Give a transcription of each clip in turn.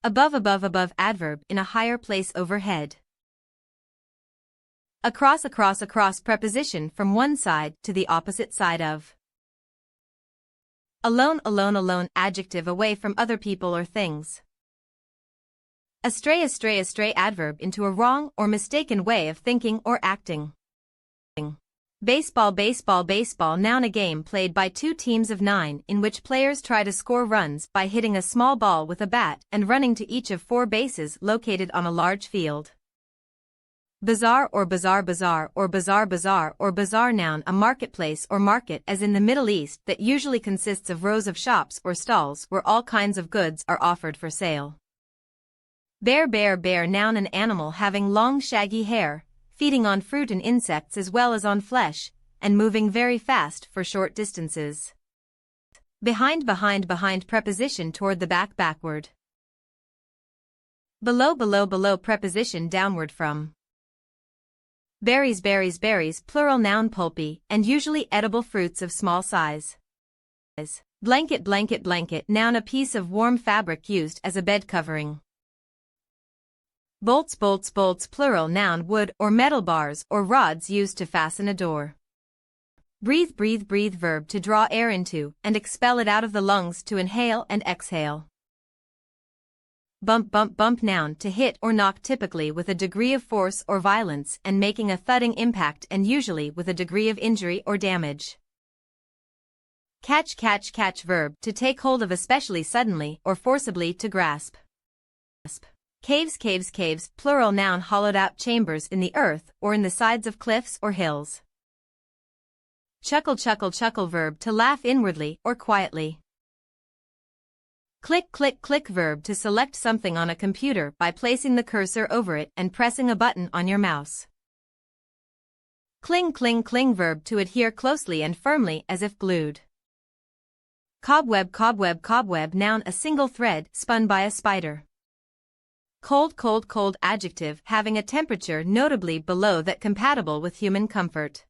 Above adverb in a higher place overhead. Across preposition from one side to the opposite side of. Alone adjective away from other people or things. Astray adverb into a wrong or mistaken way of thinking or acting. Baseball noun a game played by two teams of 9 in which players try to score runs by hitting a small ball with a bat and running to each of 4 bases located on a large field. Bazaar or bazaar noun a marketplace or market as in the Middle East that usually consists of rows of shops or stalls where all kinds of goods are offered for sale. Bear noun an animal having long shaggy hair, feeding on fruit and insects as well as on flesh, and moving very fast for short distances. Behind preposition toward the back backward. Below preposition downward from. Berries plural noun pulpy and usually edible fruits of small size. Blanket noun a piece of warm fabric used as a bed covering. Bolts plural noun wood or metal bars or rods used to fasten a door. Breathe verb to draw air into and expel it out of the lungs to inhale and exhale. Bump noun to hit or knock typically with a degree of force or violence and making a thudding impact and usually with a degree of injury or damage. Catch verb to take hold of especially suddenly or forcibly to grasp. Caves plural noun hollowed out chambers in the earth or in the sides of cliffs or hills. Chuckle verb to laugh inwardly or quietly. Click verb to select something on a computer by placing the cursor over it and pressing a button on your mouse. Cling verb to adhere closely and firmly as if glued. Cobweb noun a single thread spun by a spider. Cold adjective having a temperature notably below that compatible with human comfort.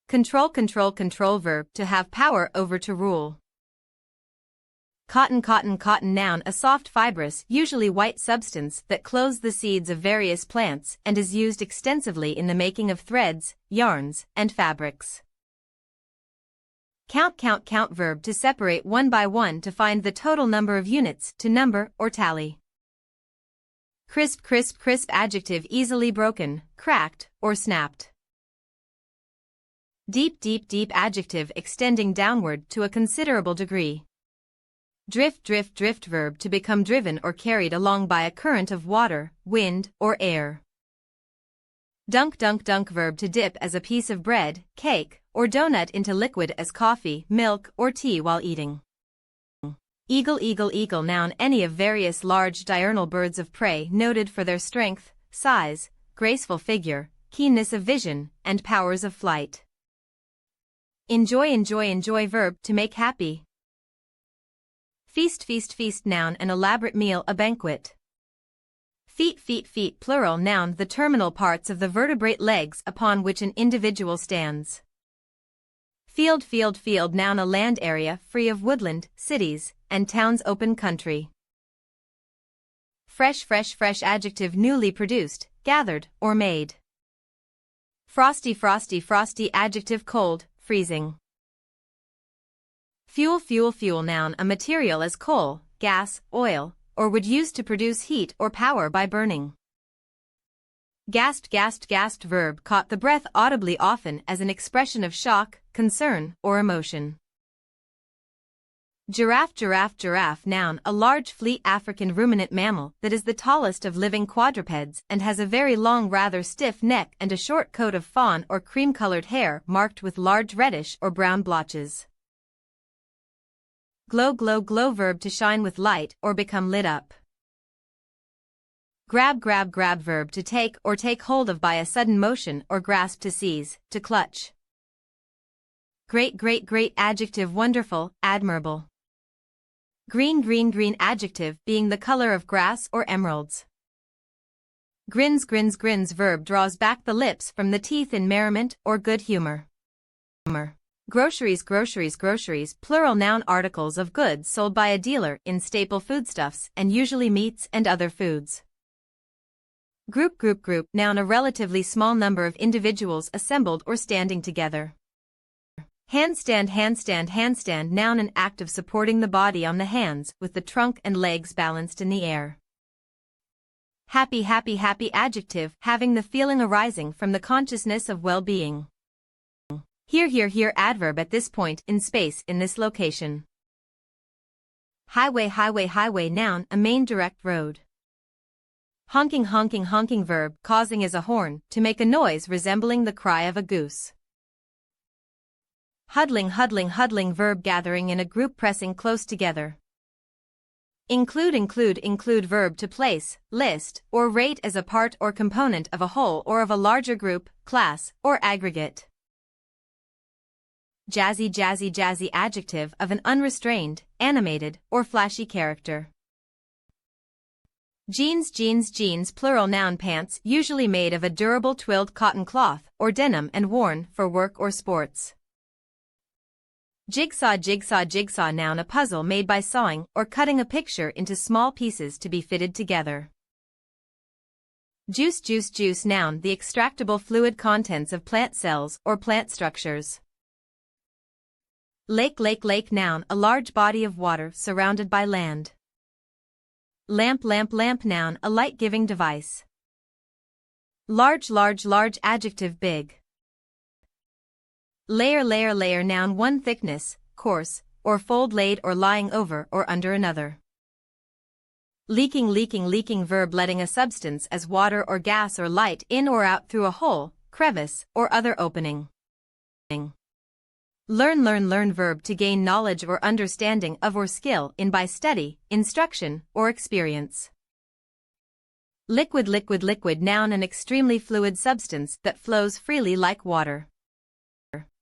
Control verb to have power over to rule. Cotton noun a soft fibrous usually white substance that clothes the seeds of various plants and is used extensively in the making of threads, yarns, and fabrics. Count verb to separate one by one to find the total number of units to number or tally. Crisp adjective easily broken, cracked, or snapped. Deep adjective extending downward to a considerable degree. Drift verb to become driven or carried along by a current of water, wind, or air. Dunk verb to dip as a piece of bread, cake, or donut into liquid as coffee, milk, or tea while eating. Eagle noun any of various large diurnal birds of prey noted for their strength, size, graceful figure, keenness of vision, and powers of flight. Enjoy verb to make happy. Feast noun an elaborate meal a banquet. Feet plural noun the terminal parts of the vertebrate legs upon which an individual stands. Field noun a land area free of woodland, cities, and towns open country. Fresh adjective newly produced, gathered, or made. Frosty adjective cold, freezing. Fuel noun a material as coal, gas, oil, or wood used to produce heat or power by burning. Gasped verb caught the breath audibly often as an expression of shock, concern, or emotion. Giraffe noun a large fleet African ruminant mammal that is the tallest of living quadrupeds and has a very long rather stiff neck and a short coat of fawn or cream-colored hair marked with large reddish or brown blotches. Glow verb to shine with light or become lit up. Grab verb to take or take hold of by a sudden motion or grasp to seize, to clutch. Great adjective wonderful, admirable. Green adjective being the color of grass or emeralds. Grins verb draws back the lips from the teeth in merriment or good humor. Groceries, groceries, groceries, plural noun, articles of goods sold by a dealer in staple foodstuffs and usually meats and other foods. Group, group, group, noun, a relatively small number of individuals assembled or standing together. Handstand, handstand, handstand, noun, an act of supporting the body on the hands with the trunk and legs balanced in the air. Happy, happy, happy, adjective, having the feeling arising from the consciousness of well-being. Here, here, here, adverb, at this point, in space, in this location. Highway, highway, highway, noun, a main direct road. Honking, honking, honking, verb, causing as a horn, to make a noise resembling the cry of a goose. Huddling, huddling, huddling, verb, gathering in a group, pressing close together. Include, include, include, verb, to place, list, or rate as a part or component of a whole or of a larger group, class, or aggregate. Jazzy, jazzy, jazzy, adjective, of an unrestrained, animated, or flashy character. Jeans, jeans, jeans, plural noun, pants, usually made of a durable twilled cotton cloth or denim and worn for work or sports. Jigsaw, jigsaw, jigsaw, noun, a puzzle made by sawing or cutting a picture into small pieces to be fitted together. Juice, juice, juice, noun, the extractable fluid contents of plant cells or plant structures. Lake, lake, lake, noun, a large body of water surrounded by land. Lamp, lamp, lamp, noun, a light-giving device. Large, large, large, adjective, big. Layer, layer, layer, noun, one thickness, coarse, or fold, laid or lying over or under another. Leaking, leaking, leaking, verb, letting a substance as water or gas or light in or out through a hole, crevice, or other opening. Learn, learn, learn, verb, to gain knowledge or understanding of or skill in by study, instruction, or experience. Liquid, liquid, liquid, noun, an extremely fluid substance that flows freely like water.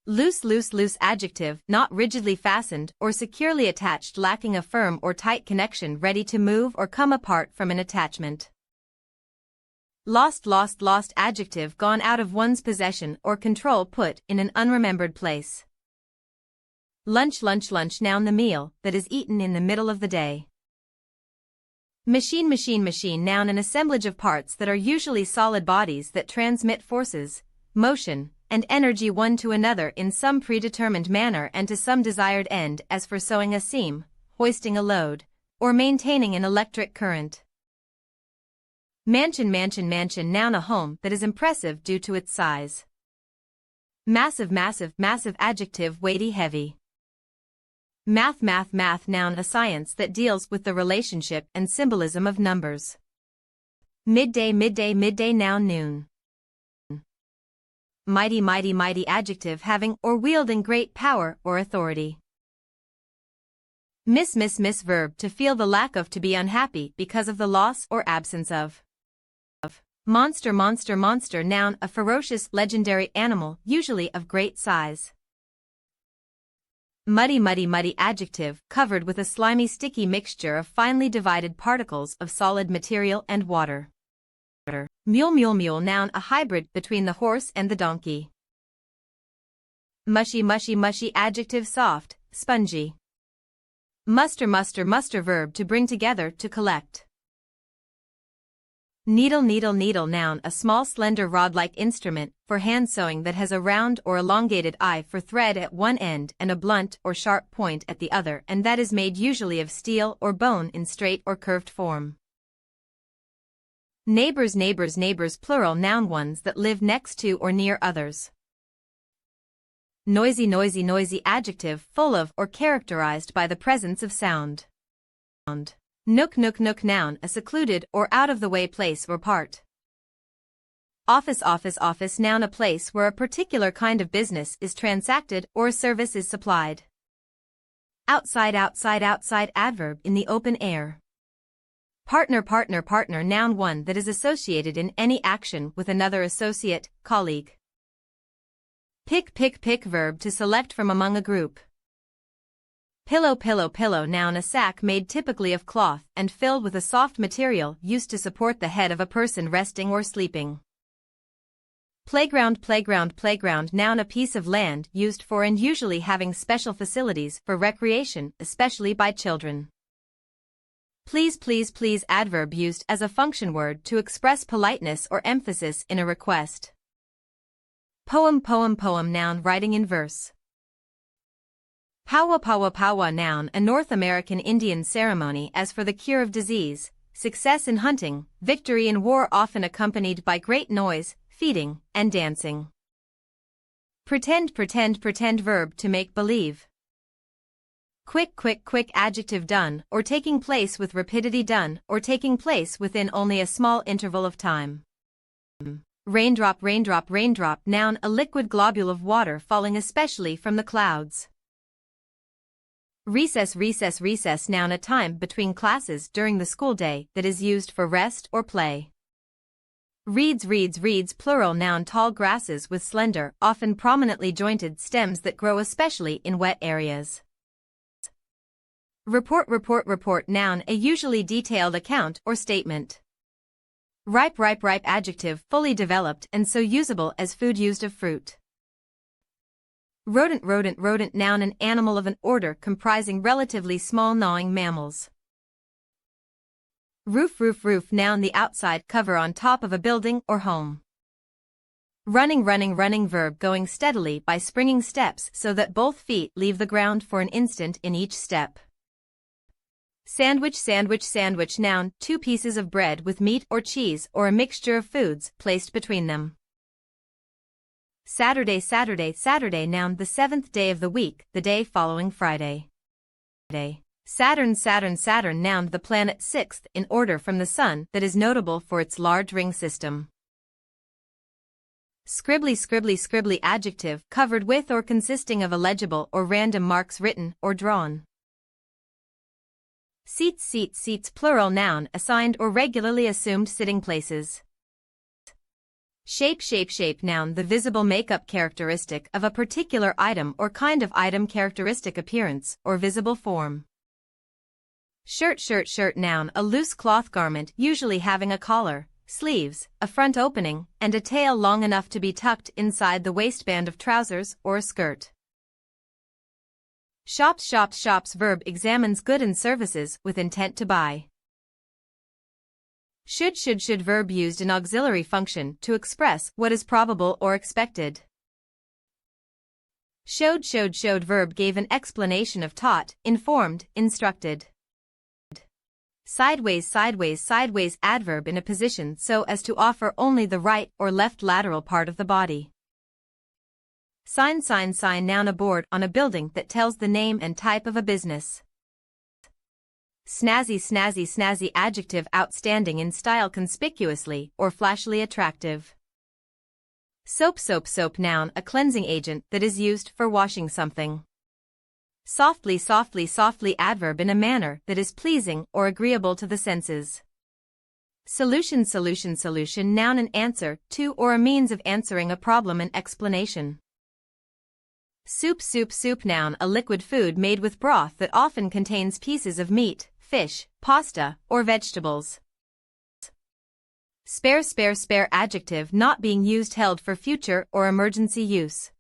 Loose, loose, loose, adjective, not rigidly fastened or securely attached, lacking a firm or tight connection, ready to move or come apart from an attachment. Lost, lost, lost, adjective, gone out of one's possession or control, put in an unremembered place. Lunch, lunch, lunch, noun, the meal that is eaten in the middle of the day. Machine, machine, machine, noun, an assemblage of parts that are usually solid bodies that transmit forces, motion, and energy one to another in some predetermined manner and to some desired end, as for sewing a seam, hoisting a load, or maintaining an electric current. Mansion, mansion, mansion, noun, a home that is impressive due to its size. Massive, massive, massive, adjective, weighty, heavy. Math, math, math, noun, a science that deals with the relationship and symbolism of numbers. Midday, midday, midday, noun, noon. Mighty, mighty, mighty, adjective, having or wielding great power or authority. Miss, miss, miss, verb, to feel the lack of, to be unhappy because of the loss or absence of. Monster, monster, monster, noun, a ferocious, legendary animal, usually of great size. Muddy, muddy, muddy, adjective, covered with a slimy, sticky mixture of finely divided particles of solid material and water. Mule, mule, mule, noun, a hybrid between the horse and the donkey. Mushy, mushy, mushy, adjective, soft, spongy. Muster, muster, muster, verb, to bring together, to collect. Needle, needle, needle, noun, a small slender rod-like instrument for hand sewing that has a round or elongated eye for thread at one end and a blunt or sharp point at the other, and that is made usually of steel or bone in straight or curved form. Neighbors, neighbors, neighbors, plural noun, ones that live next to or near others. Noisy, noisy, noisy, adjective, full of or characterized by the presence of sound. Nook, nook, nook, noun, a secluded or out-of-the-way place or part. Office, office, office, noun, a place where a particular kind of business is transacted or a service is supplied. Outside, outside, outside, adverb, in the open air. Partner, partner, partner, noun, one that is associated in any action with another associate, colleague. Pick, pick, pick, verb, to select from among a group. Pillow, pillow, pillow, noun, a sack made typically of cloth and filled with a soft material used to support the head of a person resting or sleeping. Playground, playground, playground. Noun, a piece of land used for and usually having special facilities for recreation, especially by children. Please, please, please. Adverb used as a function word to express politeness or emphasis in a request. Poem, poem, poem. Noun, writing in verse. Powwow, powwow, powwow. Noun, a North American Indian ceremony as for the cure of disease, success in hunting, victory in war, often accompanied by great noise, feeding, and dancing. Pretend, pretend, pretend. Verb, to make believe. Quick, quick, quick. Adjective, done, or taking place with rapidity. Done, or taking place within only a small interval of time. Raindrop, raindrop, raindrop. Noun, a liquid globule of water falling especially from the clouds. Recess, recess, recess. Noun, a time between classes during the school day that is used for rest or play. Reeds, reeds, reeds. Plural. Noun, tall grasses with slender, often prominently jointed stems that grow especially in wet areas. Report, report, report. Noun, a usually detailed account or statement. Ripe, ripe, ripe. Adjective, fully developed and so usable as food used of fruit. Rodent, rodent, rodent. Noun, an animal of an order comprising relatively small gnawing mammals. Roof, roof, roof. Noun, the outside cover on top of a building or home. Running, running, running. Verb, going steadily by springing steps so that both feet leave the ground for an instant in each step. Sandwich, sandwich, sandwich. Noun, two pieces of bread with meat or cheese or a mixture of foods placed between them. Saturday, Saturday, Saturday. Noun, the seventh day of the week, the day following Friday. Saturn, Saturn, Saturn. Noun, the planet sixth in order from the Sun that is notable for its large ring system. Scribbly, scribbly, scribbly. Adjective, covered with or consisting of illegible or random marks written or drawn. Seats, seats, seats. Plural. Noun, assigned or regularly assumed sitting places. Shape, shape, shape. Noun, the visible makeup characteristic of a particular item or kind of item. Characteristic, appearance, or visible form. Shirt, shirt, shirt. Noun, a loose cloth garment usually having a collar, sleeves, a front opening, and a tail long enough to be tucked inside the waistband of trousers or a skirt. Shops, shops, shops. Verb, examines goods and services with intent to buy. Should, should, should. Verb used in auxiliary function to express what is probable or expected. Showed, showed, showed. Verb, gave an explanation of, taught, informed, instructed. Sideways, sideways, sideways. Adverb, in a position so as to offer only the right or left lateral part of the body. Sign, sign, sign. Noun, a board on a building that tells the name and type of a business. Snazzy, snazzy, snazzy. Adjective, outstanding in style, conspicuously or flashily attractive. Soap, soap, soap. Noun, a cleansing agent that is used for washing something. Softly, softly, softly. Adverb, in a manner that is pleasing or agreeable to the senses. Solution, solution, solution. Noun, an answer to or a means of answering a problem and explanation. Soup, soup, soup. Noun, a liquid food made with broth that often contains pieces of meat, fish, pasta, or vegetables. Spare, spare, spare. Adjective, not being used, held for future or emergency use.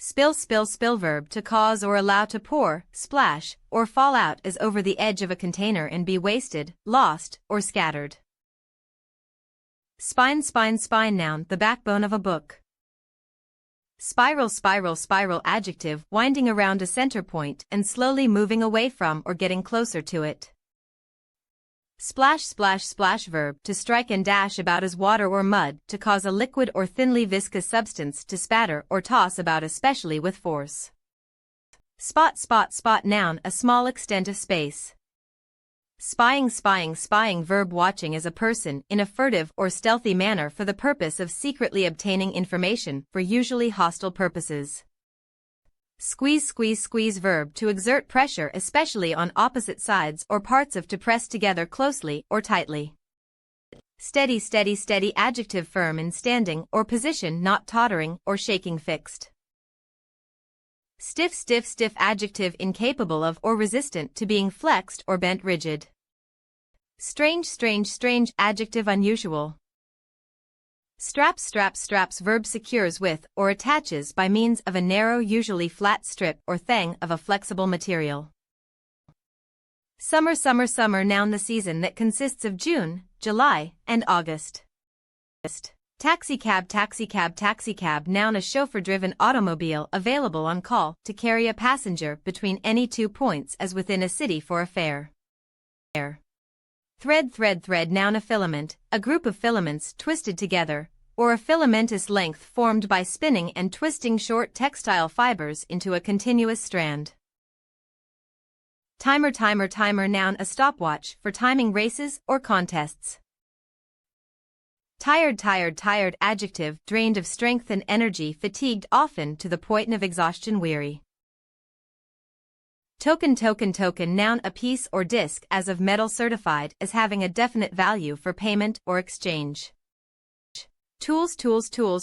Spill, spill, spill. Verb, to cause or allow to pour, splash, or fall out as over the edge of a container and be wasted, lost, or scattered. Spine, spine, spine. Noun, the backbone of a book. Spiral, spiral, spiral. Adjective, winding around a center point and slowly moving away from or getting closer to it. Splash, splash, splash. Verb, to strike and dash about as water or mud, to cause a liquid or thinly viscous substance to spatter or toss about especially with force. Spot, spot, spot. Noun, a small extent of space. Spying, spying, spying. Verb, watching as a person in a furtive or stealthy manner for the purpose of secretly obtaining information for usually hostile purposes. Squeeze, squeeze, squeeze. Verb, to exert pressure especially on opposite sides or parts of, to press together closely or tightly. Steady, steady, steady. Adjective, firm in standing or position, not tottering or shaking, fixed. Stiff, stiff, stiff. Adjective, incapable of or resistant to being flexed or bent, rigid. Strange, strange, strange. Adjective, unusual. Straps verb secures with or attaches by means of a narrow usually flat strip or thing of a flexible material. Summer noun the season that consists of June, July, and August. Taxicab noun a chauffeur-driven automobile available on call to carry a passenger between any 2 points as within a city for a fare. Thread noun a filament, a group of filaments twisted together, or a filamentous length formed by spinning and twisting short textile fibers into a continuous strand. Timer noun a stopwatch for timing races or contests. Tired adjective drained of strength and energy, fatigued often to the point of exhaustion, weary. Token noun a piece or disc as of metal certified as having a definite value for payment or exchange. Tools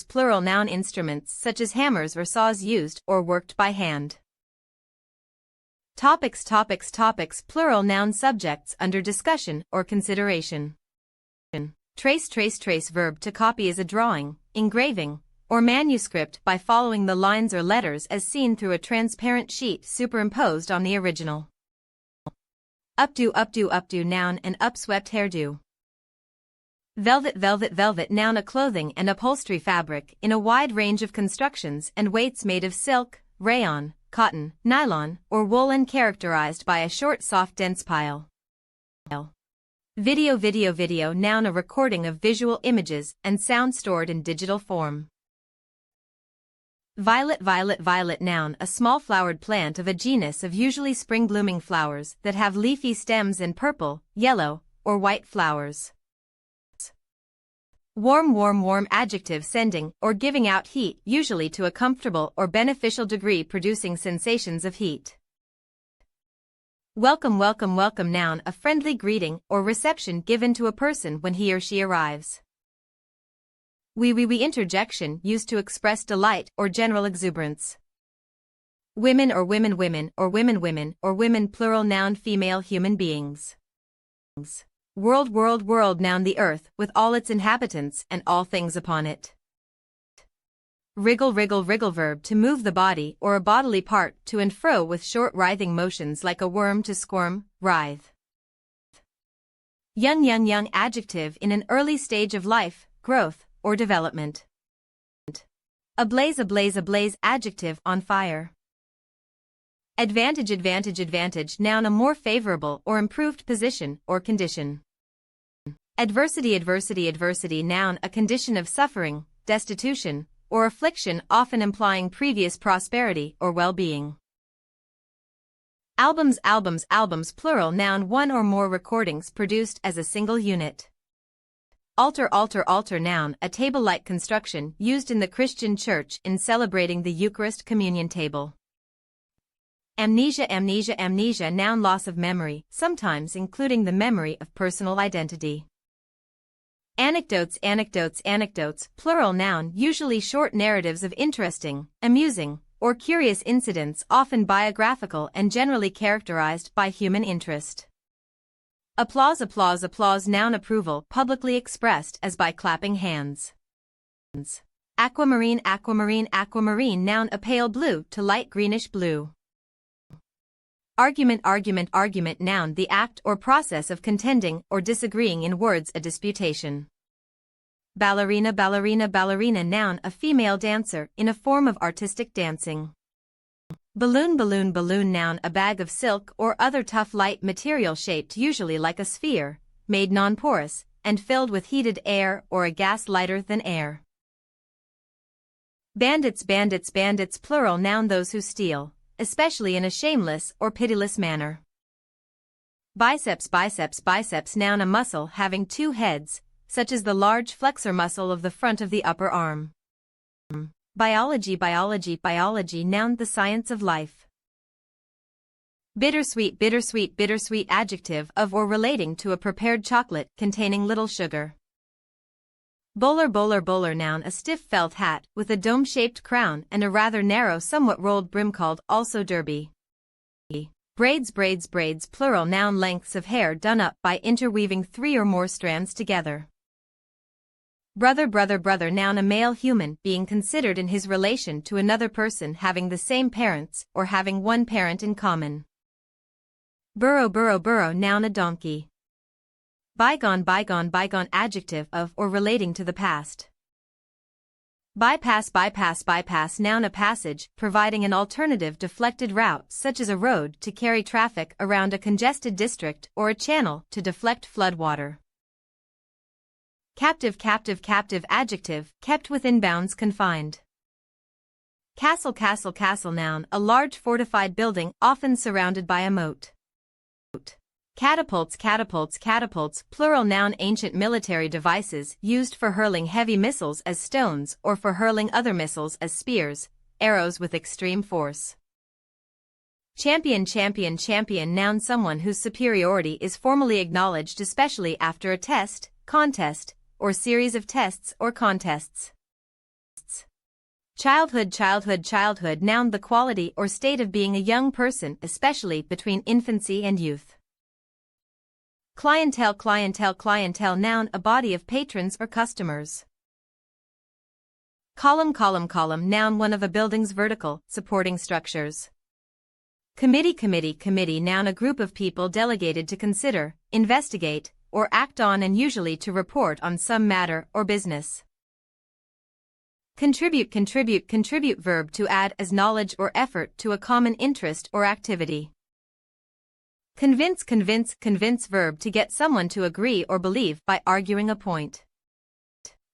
plural noun instruments such as hammers or saws used or worked by hand. Topics plural noun subjects under discussion or consideration. Trace verb to copy is a drawing, engraving, or manuscript by following the lines or letters as seen through a transparent sheet superimposed on the original. Updo noun an upswept hairdo. Velvet noun a clothing and upholstery fabric in a wide range of constructions and weights made of silk, rayon, cotton, nylon, or wool and characterized by a short soft dense pile. Video noun a recording of visual images and sound stored in digital form. Violet noun a small flowered plant of a genus of usually spring-blooming flowers that have leafy stems and purple, yellow, or white flowers. Warm adjective sending or giving out heat usually to a comfortable or beneficial degree producing sensations of heat. Welcome noun a friendly greeting or reception given to a person when he or she arrives. We interjection used to express delight or general exuberance. Women or women or women plural noun female human beings. World noun the earth with all its inhabitants and all things upon it. Wriggle verb to move the body or a bodily part to and fro with short writhing motions like a worm to squirm, writhe. Young adjective in an early stage of life, growth, or development. Ablaze adjective on fire. Advantage noun a more favorable or improved position or condition. Adversity noun a condition of suffering, destitution, or affliction often implying previous prosperity or well-being. Albums plural noun one or more recordings produced as a single unit. Altar noun a table-like construction used in the Christian church in celebrating the Eucharist communion table. Amnesia noun loss of memory, sometimes including the memory of personal identity. Anecdotes plural noun usually short narratives of interesting, amusing, or curious incidents often biographical and generally characterized by human interest. Applause noun approval publicly expressed as by clapping hands. Aquamarine noun a pale blue to light greenish blue. Argument noun the act or process of contending or disagreeing in words, a disputation. Ballerina noun a female dancer in a form of artistic dancing. Balloon noun a bag of silk or other tough light material shaped usually like a sphere, made non-porous, and filled with heated air or a gas lighter than air. Bandits plural noun those who steal, especially in a shameless or pitiless manner. Biceps noun a muscle having two heads, such as the large flexor muscle of the front of the upper arm. Biology noun the science of life. Bittersweet adjective of or relating to a prepared chocolate containing little sugar. Bowler noun a stiff felt hat with a dome-shaped crown and a rather narrow somewhat rolled brim called also derby. Braids plural noun lengths of hair done up by interweaving 3 or more strands together. Brother, noun, a male human being considered in his relation to another person having the same parents or having one parent in common. Burro, noun, a donkey. Bygone, adjective of or relating to the past. Bypass, noun, a passage providing an alternative deflected route such as a road to carry traffic around a congested district or a channel to deflect flood water. Captive, adjective, kept within bounds, confined. Castle, noun, a large fortified building often surrounded by a moat. Catapults, plural, noun, ancient military devices used for hurling heavy missiles as stones or for hurling other missiles as spears, arrows with extreme force. Champion, noun, someone whose superiority is formally acknowledged especially after a test, contest, or series of tests or contests. Childhood, noun, the quality or state of being a young person especially between infancy and youth. Clientele, noun, a body of patrons or customers. Column, noun, one of a building's vertical, supporting structures. Committee, noun, a group of people delegated to consider, investigate, or act on and usually to report on some matter or business. Contribute, verb to add as knowledge or effort to a common interest or activity. Convince, verb to get someone to agree or believe by arguing a point.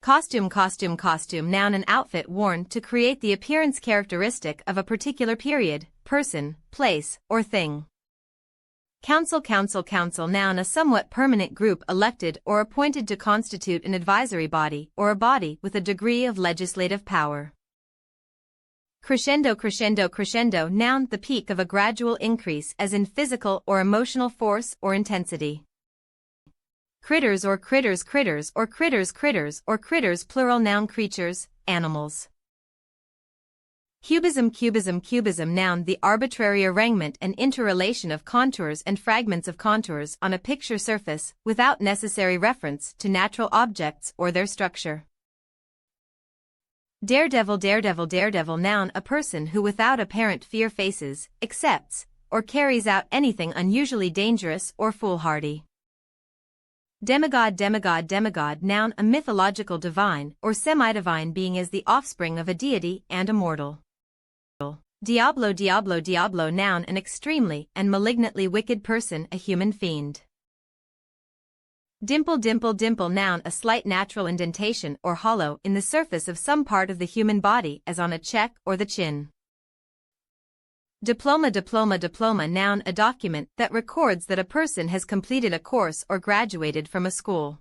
Costume, noun, an outfit worn to create the appearance characteristic of a particular period, person, place, or thing. Council, noun, a somewhat permanent group elected or appointed to constitute an advisory body or a body with a degree of legislative power. Crescendo, noun, the peak of a gradual increase as in physical or emotional force or intensity. Critters, plural, noun, creatures, animals. Cubism, noun, the arbitrary arrangement and interrelation of contours and fragments of contours on a picture surface without necessary reference to natural objects or their structure. Daredevil, noun, a person who without apparent fear faces, accepts, or carries out anything unusually dangerous or foolhardy. Demigod, noun, a mythological divine or semi-divine being as the offspring of a deity and immortal. Diablo, noun, an extremely and malignantly wicked person, a human fiend. Dimple, noun, a slight natural indentation or hollow in the surface of some part of the human body as on a cheek or the chin. Diploma, noun, a document that records that a person has completed a course or graduated from a school.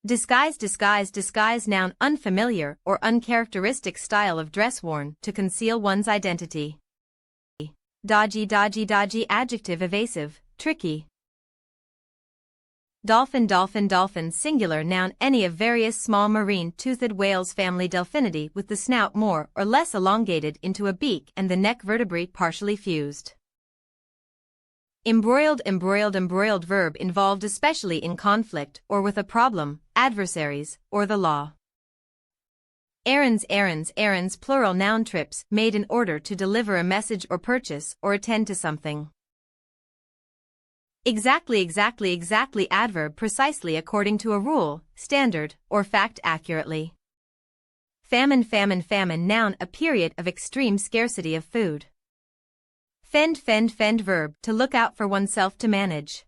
Disguise, noun, unfamiliar or uncharacteristic style of dress worn to conceal one's identity. Dodgy, adjective, evasive, tricky. Dolphin, singular, noun, any of various small marine toothed whales family Delphinidi with the snout more or less elongated into a beak and the neck vertebrae partially fused. Embroiled, verb involved especially in conflict or with a problem, adversaries, or the law. Errands, plural, noun, trips made in order to deliver a message or purchase or attend to something. Exactly, adverb precisely according to a rule, standard, or fact accurately. Famine, noun, a period of extreme scarcity of food. Fend, verb to look out for oneself, to manage.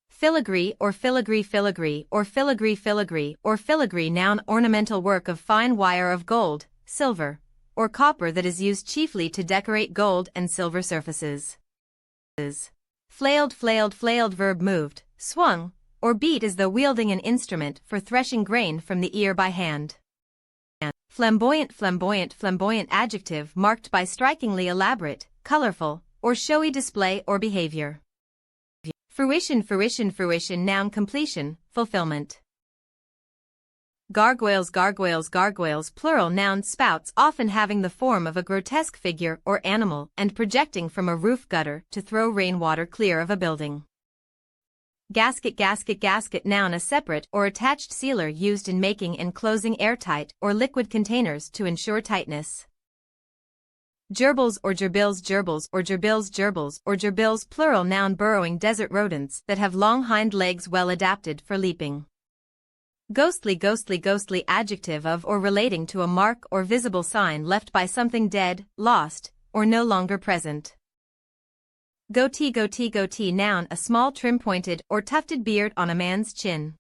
Filigree, noun, ornamental work of fine wire of gold, silver, or copper that is used chiefly to decorate gold and silver surfaces. Flailed, verb moved, swung, or beat as though wielding an instrument for threshing grain from the ear by hand. Flamboyant, adjective marked by strikingly elaborate, colorful, or showy display or behavior. Fruition, noun, completion, fulfillment. Gargoyles, plural, noun, spouts often having the form of a grotesque figure or animal and projecting from a roof gutter to throw rainwater clear of a building. Gasket gasket gasket noun a separate or attached sealer used in making and closing airtight or liquid containers to ensure tightness. Gerbils or gerbils gerbils or gerbils gerbils or gerbils plural noun burrowing desert rodents that have long hind legs well adapted for leaping. Ghostly ghostly ghostly adjective of or relating to a mark or visible sign left by something dead, lost, or no longer present. Goatee goatee goatee noun a small trim-pointed or tufted beard on a man's chin.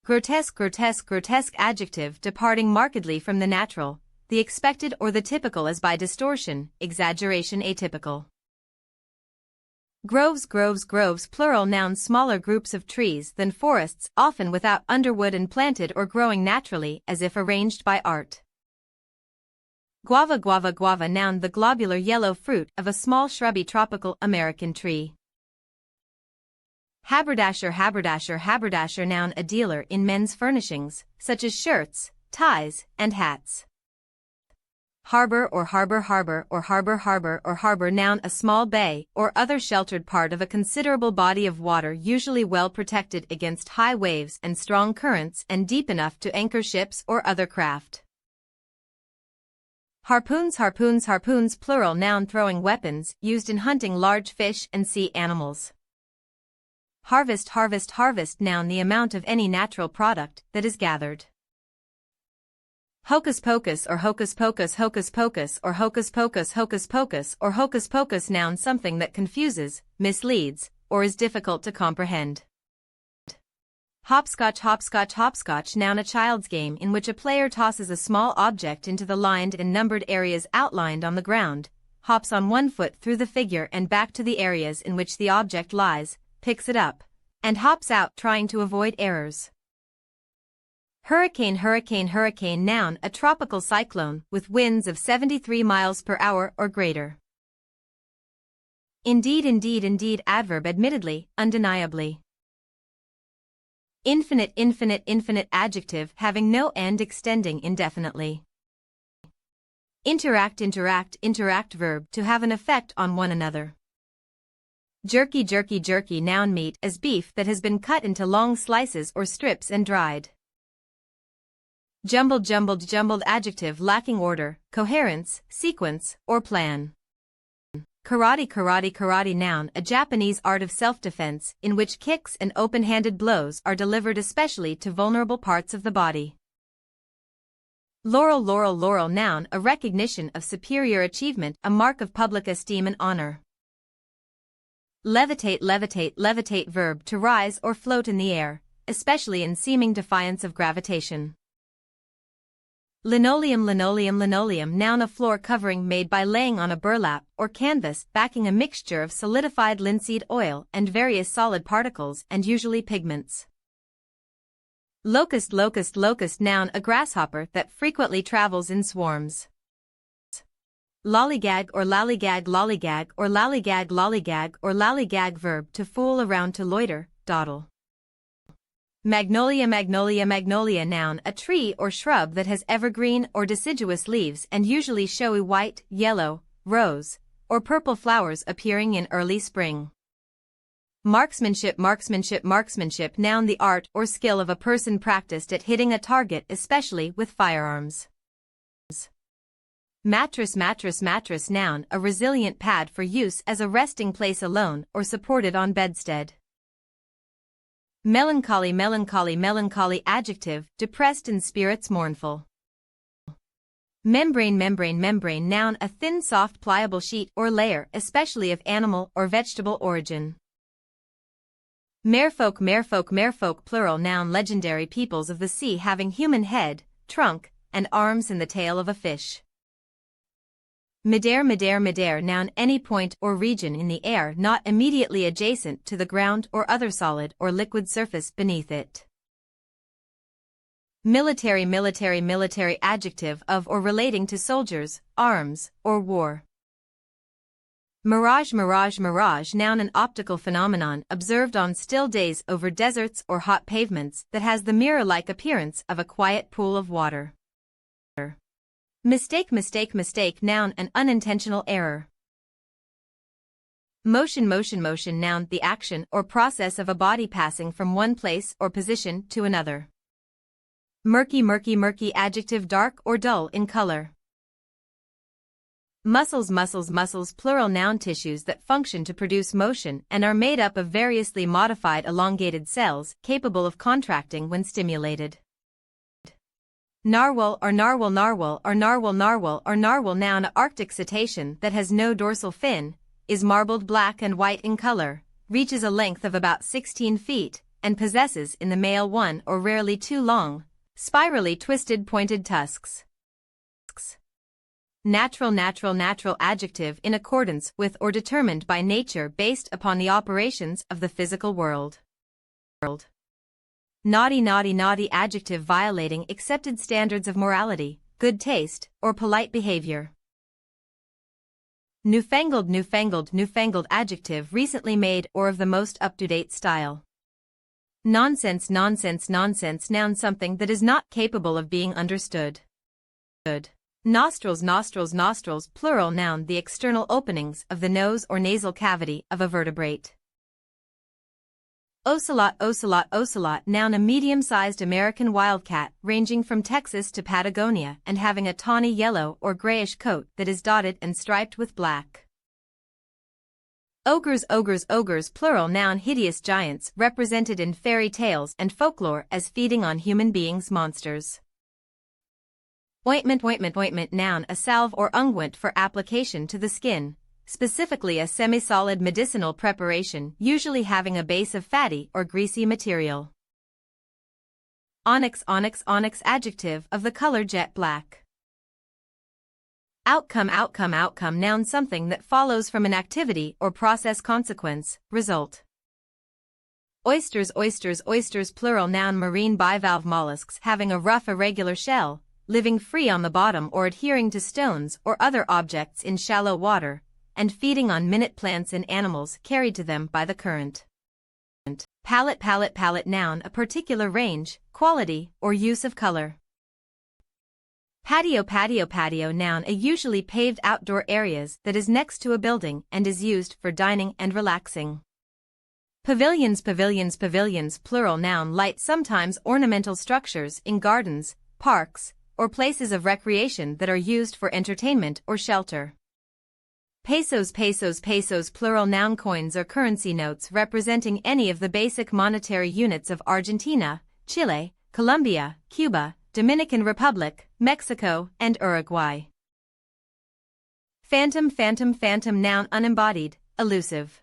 Grotesque grotesque grotesque adjective departing markedly from the natural, the expected or the typical as by distortion, exaggeration atypical. Groves groves groves plural noun smaller groups of trees than forests often without underwood and planted or growing naturally as if arranged by art. Guava guava guava noun the globular yellow fruit of a small shrubby tropical American tree. Haberdasher haberdasher haberdasher noun a dealer in men's furnishings, such as shirts, ties, and hats. Harbor or harbor harbor or harbor harbor or harbor noun a small bay or other sheltered part of a considerable body of water usually well protected against high waves and strong currents and deep enough to anchor ships or other craft. Harpoons harpoons harpoons plural noun throwing weapons used in hunting large fish and sea animals. Harvest harvest harvest noun the amount of any natural product that is gathered. Hocus pocus or hocus pocus hocus pocus or hocus pocus hocus pocus or hocus pocus noun something that confuses, misleads, or is difficult to comprehend. Hopscotch hopscotch hopscotch noun a child's game in which a player tosses a small object into the lined and numbered areas outlined on the ground, hops on one foot through the figure and back to the areas in which the object lies, picks it up, and hops out trying to avoid errors. Hurricane hurricane hurricane noun a tropical cyclone with winds of 73 miles per hour or greater. Indeed indeed indeed adverb admittedly, undeniably. Infinite infinite infinite adjective having no end extending indefinitely. Interact interact interact verb to have an effect on one another. Jerky jerky jerky noun meat as beef that has been cut into long slices or strips and dried. Jumbled jumbled jumbled adjective lacking order, coherence, sequence, or plan. Karate karate karate noun a Japanese art of self-defense in which kicks and open-handed blows are delivered especially to vulnerable parts of the body. Laurel laurel laurel noun a recognition of superior achievement, a mark of public esteem and honor. Levitate levitate levitate verb to rise or float in the air, especially in seeming defiance of gravitation. Linoleum linoleum linoleum noun a floor covering made by laying on a burlap or canvas backing a mixture of solidified linseed oil and various solid particles and usually pigments. Locust locust locust noun a grasshopper that frequently travels in swarms. Lollygag or lollygag lollygag or lollygag lollygag or lollygag verb to fool around to loiter, dawdle. Magnolia magnolia magnolia noun a tree or shrub that has evergreen or deciduous leaves and usually showy white, yellow, rose, or purple flowers appearing in early spring. Marksmanship marksmanship marksmanship noun the art or skill of a person practiced at hitting a target especially with firearms. Mattress mattress mattress noun a resilient pad for use as a resting place alone or supported on bedstead. Melancholy melancholy melancholy adjective depressed in spirits mournful. Membrane membrane membrane noun a thin soft pliable sheet or layer especially of animal or vegetable origin. Merfolk merfolk merfolk plural noun legendary peoples of the sea having human head, trunk, and arms and the tail of a fish. Midair midair midair noun any point or region in the air not immediately adjacent to the ground or other solid or liquid surface beneath it. Military military military adjective of or relating to soldiers, arms, or war. Mirage mirage mirage noun an optical phenomenon observed on still days over deserts or hot pavements that has the mirror-like appearance of a quiet pool of water. Mistake mistake mistake noun an unintentional error. Motion motion motion noun the action or process of a body passing from one place or position to another. Murky murky murky adjective dark or dull in color. Muscles muscles muscles plural noun tissues that function to produce motion and are made up of variously modified elongated cells capable of contracting when stimulated. Narwhal or narwhal narwhal or narwhal narwhal or narwhal noun a Arctic cetacean that has no dorsal fin, is marbled black and white in color, reaches a length of about 16 feet, and possesses in the male one or rarely two long, spirally twisted pointed tusks. Natural natural natural adjective in accordance with or determined by nature based upon the operations of the physical world. Naughty naughty naughty adjective violating accepted standards of morality, good taste, or polite behavior. Newfangled newfangled newfangled adjective recently made or of the most up-to-date style. Nonsense nonsense nonsense noun something that is not capable of being understood. Nostrils nostrils nostrils plural noun the external openings of the nose or nasal cavity of a vertebrate. Ocelot ocelot ocelot noun a medium-sized American wildcat ranging from Texas to Patagonia and having a tawny yellow or grayish coat that is dotted and striped with black. Ogres ogres ogres plural noun hideous giants represented in fairy tales and folklore as feeding on human beings monsters. Ointment ointment ointment noun a salve or unguent for application to the skin, specifically a semi-solid medicinal preparation usually having a base of fatty or greasy material. Onyx onyx onyx adjective of the color jet black. Outcome outcome outcome noun something that follows from an activity or process consequence, result. Oysters oysters oysters plural noun marine bivalve mollusks having a rough irregular shell, living free on the bottom or adhering to stones or other objects in shallow water, and feeding on minute plants and animals carried to them by the current. Palette palette palette noun a particular range, quality, or use of color. Patio patio patio noun a usually paved outdoor areas that is next to a building and is used for dining and relaxing. Pavilions pavilions pavilions plural noun light sometimes ornamental structures in gardens, parks, or places of recreation that are used for entertainment or shelter. Pesos pesos pesos plural noun coins or currency notes representing any of the basic monetary units of Argentina, Chile, Colombia, Cuba, Dominican Republic, Mexico, and Uruguay. Phantom phantom phantom noun unembodied, elusive.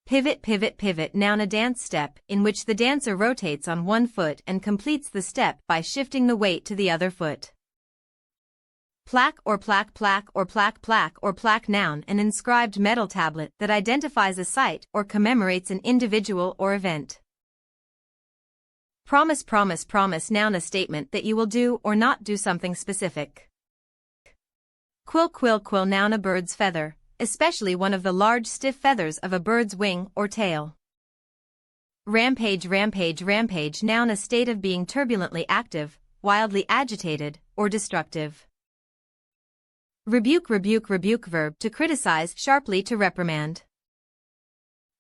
Pivot pivot pivot noun a dance step in which the dancer rotates on one foot and completes the step by shifting the weight to the other foot. Plaque or plaque plaque or plaque plaque or plaque noun an inscribed metal tablet that identifies a site or commemorates an individual or event. Promise promise promise noun a statement that you will do or not do something specific. Quill quill quill noun a bird's feather, especially one of the large stiff feathers of a bird's wing or tail. Rampage rampage rampage noun a state of being turbulently active, wildly agitated, or destructive. Rebuke rebuke rebuke verb to criticize, sharply to reprimand.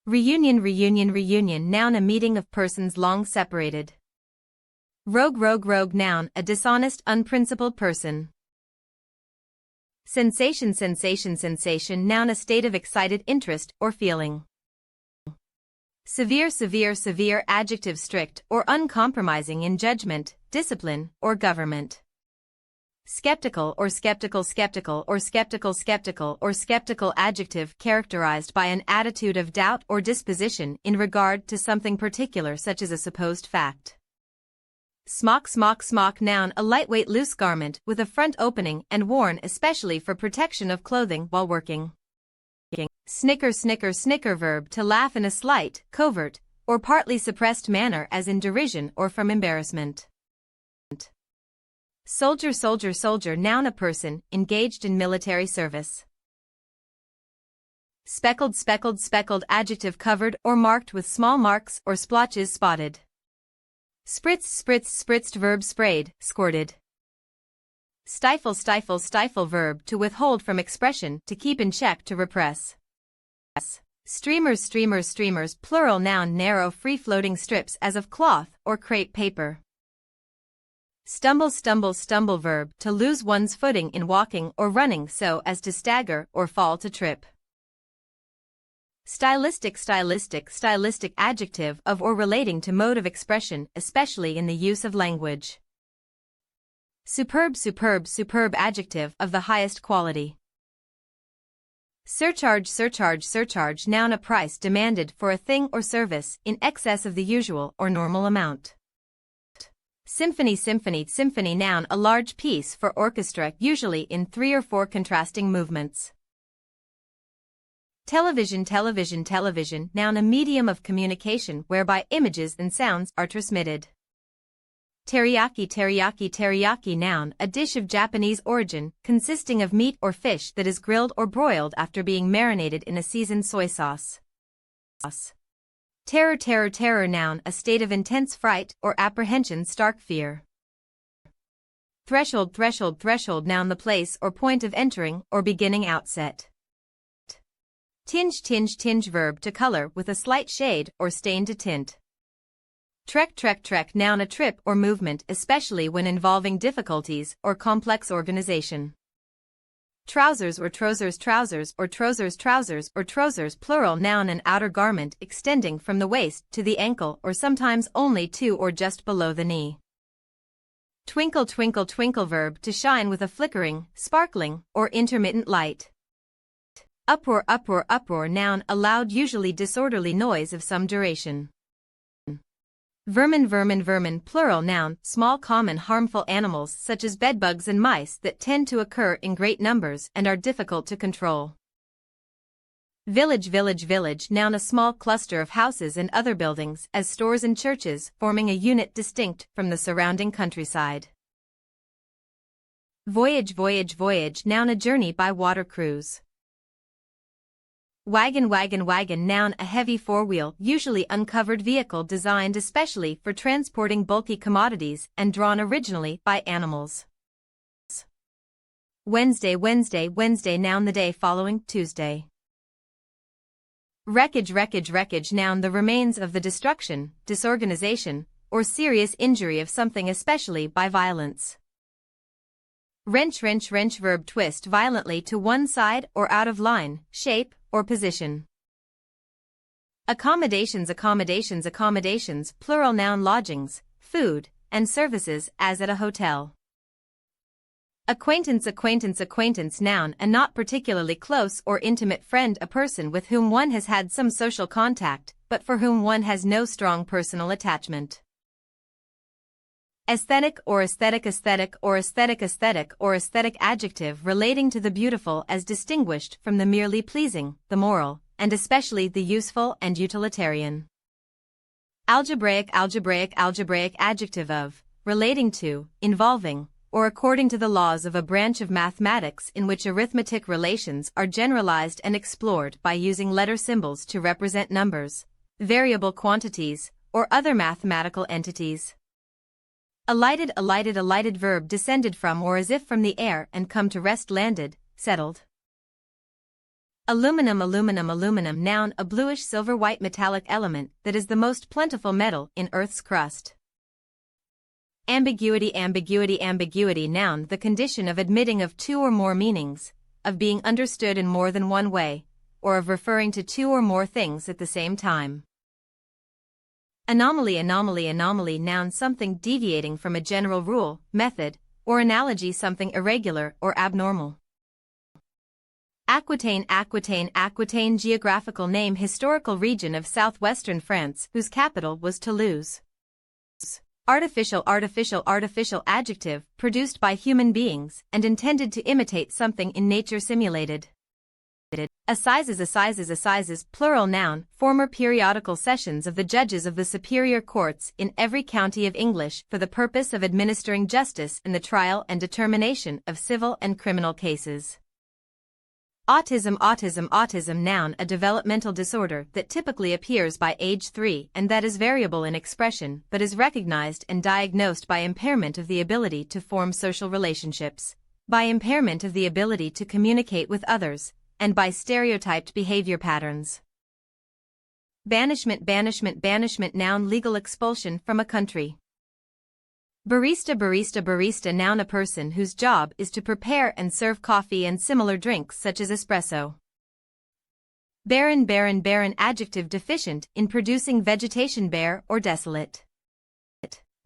Reunion reunion reunion noun a meeting of persons long separated. Rogue rogue rogue noun a dishonest unprincipled person. Sensation sensation sensation noun a state of excited interest or feeling. Severe severe severe adjective strict or uncompromising in judgment, discipline, or government. Skeptical or skeptical skeptical or skeptical skeptical or skeptical adjective characterized by an attitude of doubt or disposition in regard to something particular such as a supposed fact. Smock smock smock noun a lightweight loose garment with a front opening and worn especially for protection of clothing while working. Snicker snicker snicker verb to laugh in a slight, covert, or partly suppressed manner as in derision or from embarrassment. Soldier soldier soldier noun a person engaged in military service. Speckled speckled speckled adjective covered or marked with small marks or splotches spotted. Spritz spritzed spritzed verb sprayed, squirted. Stifle stifle stifle verb to withhold from expression to keep in check to repress. Streamers, streamers, streamers, plural noun, narrow free-floating strips as of cloth or crepe paper. Stumble, stumble, stumble, verb, to lose one's footing in walking or running so as to stagger or fall to trip. Stylistic, stylistic, stylistic, adjective of or relating to mode of expression, especially in the use of language. Superb, superb, superb, adjective of the highest quality. Surcharge, surcharge, surcharge, noun, a price demanded for a thing or service in excess of the usual or normal amount. Symphony, symphony, symphony, noun, a large piece for orchestra, usually in 3 or 4 contrasting movements. Television, television, television, noun, a medium of communication whereby images and sounds are transmitted. Teriyaki, teriyaki, teriyaki, noun, a dish of Japanese origin, consisting of meat or fish that is grilled or broiled after being marinated in a seasoned soy sauce. Terror, terror, terror, noun, a state of intense fright or apprehension, stark fear. Threshold, threshold, threshold, noun, the place or point of entering or beginning, outset. Tinge, tinge, tinge, verb, to color with a slight shade or stain to tint. Trek, trek, trek, noun, a trip or movement, especially when involving difficulties or complex organization. Trousers or trousers, trousers or trousers, trousers or trousers, plural, noun, an outer garment extending from the waist to the ankle or sometimes only to or just below the knee. Twinkle, twinkle, twinkle, verb, to shine with a flickering, sparkling, or intermittent light. Uproar, uproar, uproar, noun, a loud, usually disorderly noise of some duration. Vermin, vermin, vermin, plural, noun, small common harmful animals such as bedbugs and mice that tend to occur in great numbers and are difficult to control. Village, village, village, noun, a small cluster of houses and other buildings as stores and churches forming a unit distinct from the surrounding countryside. Voyage, voyage, voyage, noun, a journey by water cruise. Wagon, wagon, wagon, noun, a heavy four-wheel, usually uncovered vehicle designed especially for transporting bulky commodities and drawn originally by animals. Wednesday, Wednesday, Wednesday, noun, the day following Tuesday. Wreckage, wreckage, wreckage, noun, the remains of the destruction, disorganization, or serious injury of something especially by violence. Wrench, wrench, wrench, verb, twist violently to one side or out of line, shape, or position. Accommodations, accommodations, accommodations, plural, noun, lodgings, food, and services as at a hotel. Acquaintance, acquaintance, acquaintance, noun, a not particularly close or intimate friend, a person with whom one has had some social contact, but for whom one has no strong personal attachment. Aesthetic or aesthetic, aesthetic or aesthetic, aesthetic or aesthetic, adjective relating to the beautiful as distinguished from the merely pleasing, the moral, and especially the useful and utilitarian. Algebraic, algebraic, algebraic, adjective of, relating to, involving, or according to the laws of a branch of mathematics in which arithmetic relations are generalized and explored by using letter symbols to represent numbers, variable quantities, or other mathematical entities. Alighted, alighted, alighted, verb descended from or as if from the air and come to rest, landed, settled. Aluminum, aluminum, aluminum, noun, a bluish silver-white metallic element that is the most plentiful metal in Earth's crust. Ambiguity, ambiguity, ambiguity, noun, the condition of admitting of 2 or more meanings, of being understood in more than one way, or of referring to 2 or more things at the same time. Anomaly, anomaly, anomaly, noun, something deviating from a general rule, method, or analogy, something irregular or abnormal. Aquitaine, Aquitaine, Aquitaine, geographical name, historical region of southwestern France whose capital was Toulouse. Artificial, artificial, artificial, adjective, produced by human beings and intended to imitate something in nature, simulated. Assizes, assizes, assizes, plural, noun, former periodical sessions of the judges of the superior courts in every county of English for the purpose of administering justice in the trial and determination of civil and criminal cases. Autism, autism, autism, noun, a developmental disorder that typically appears by age 3 and that is variable in expression but is recognized and diagnosed by impairment of the ability to form social relationships, by impairment of the ability to communicate with others, and by stereotyped behavior patterns. Banishment, banishment, banishment, noun, legal expulsion from a country. Barista, barista, barista, noun, a person whose job is to prepare and serve coffee and similar drinks such as espresso. Barren, barren, barren, adjective, deficient in producing vegetation, bare or desolate.